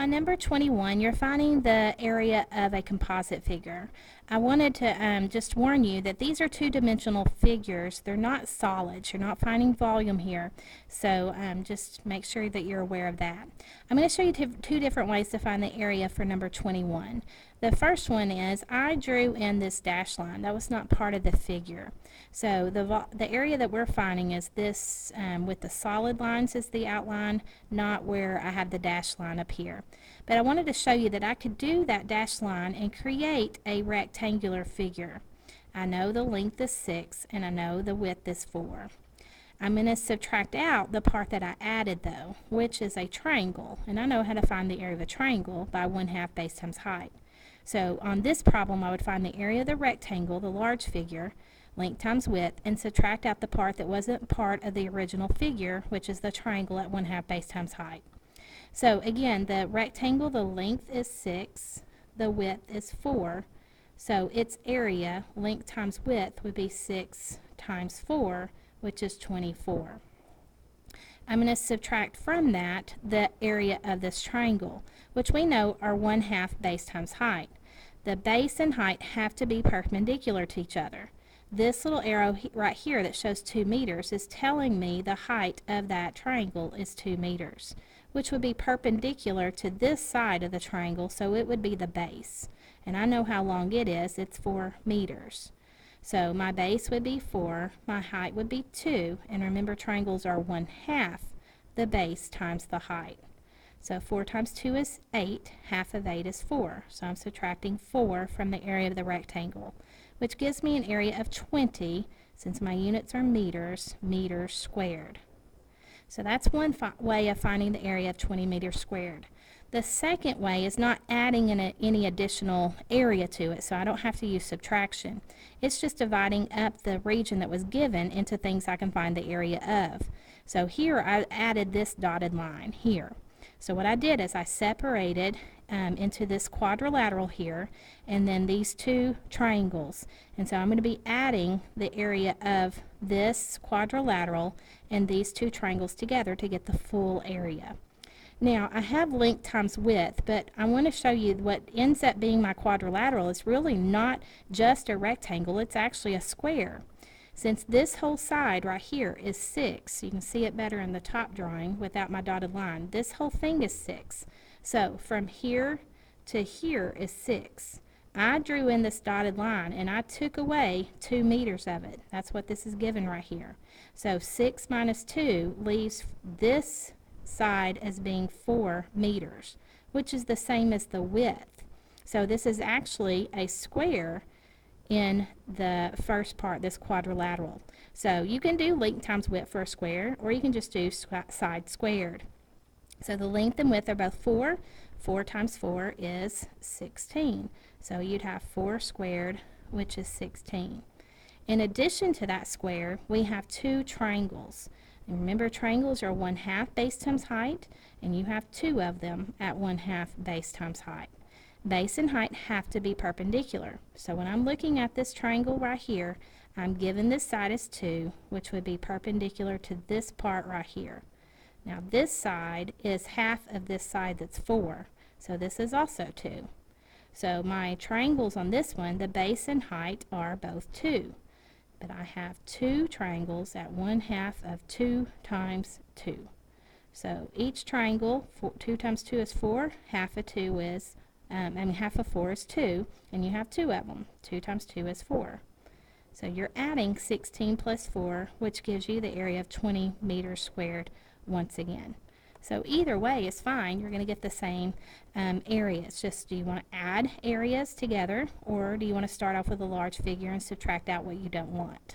On number 21, you're finding the area of a composite figure. I wanted to just warn you that these are two-dimensional figures. They're not solids. You're not finding volume here. So just make sure that you're aware of that. I'm going to show you two different ways to find the area for number 21. The first one is I drew in this dashed line. That was not part of the figure. So the area that we're finding is this with the solid lines as the outline, not where I have the dashed line up here. But I wanted to show you that I could do that dashed line and create a rectangular figure. I know the length is 6 and I know the width is 4. I'm going to subtract out the part that I added though, which is a triangle. And I know how to find the area of a triangle by 1/2 base times height. So on this problem I would find the area of the rectangle, the large figure, length times width, and subtract out the part that wasn't part of the original figure, which is the triangle at 1/2 base times height. So again, the rectangle, the length is 6, the width is 4, so its area, length times width, would be 6 times 4, which is 24. I'm going to subtract from that the area of this triangle, which we know are 1/2 base times height. The base and height have to be perpendicular to each other. This little arrow right here that shows 2 meters is telling me the height of that triangle is 2 meters, which would be perpendicular to this side of the triangle, so it would be the base. And I know how long it is, it's 4 meters. So my base would be 4, my height would be 2, and remember triangles are 1/2 the base times the height. So 4 times 2 is 8, half of 8 is 4. So I'm subtracting 4 from the area of the rectangle, which gives me an area of 20, since my units are meters, meters squared. So that's one way of finding the area of 20 meters squared. The second way is not adding any additional area to it, so I don't have to use subtraction. It's just dividing up the region that was given into things I can find the area of. So here I added this dotted line here. So what I did is I separated into this quadrilateral here and then these two triangles. And so I'm going to be adding the area of this quadrilateral and these two triangles together to get the full area. Now I have length times width, but I want to show you what ends up being my quadrilateral is really not just a rectangle, it's actually a square. Since this whole side right here is 6, you can see it better in the top drawing without my dotted line. This whole thing is 6. So from here to here is 6. I drew in this dotted line and I took away 2 meters of it. That's what this is given right here. So 6 minus 2 leaves this side as being 4 meters, which is the same as the width. So this is actually a square in the first part, this quadrilateral. So you can do length times width for a square, or you can just do side squared. So the length and width are both 4. 4 times 4 is 16. So you'd have 4 squared, which is 16. In addition to that square, we have two triangles. And remember, triangles are 1/2 base times height, and you have 2 of them at 1/2 base times height. Base and height have to be perpendicular. So when I'm looking at this triangle right here, I'm given this side as 2, which would be perpendicular to this part right here. Now this side is half of this side that's 4, so this is also 2. So my triangles on this one, the base and height are both 2. But I have 2 triangles at 1/2 of 2 times 2. So each triangle, 2 times 2 is 4, half of 2 is half of 4 is 2, and you have 2 of them. 2 times 2 is 4. So you're adding 16 plus 4, which gives you the area of 20 meters squared once again. So either way is fine. You're going to get the same area. It's just, do you want to add areas together, or do you want to start off with a large figure and subtract out what you don't want?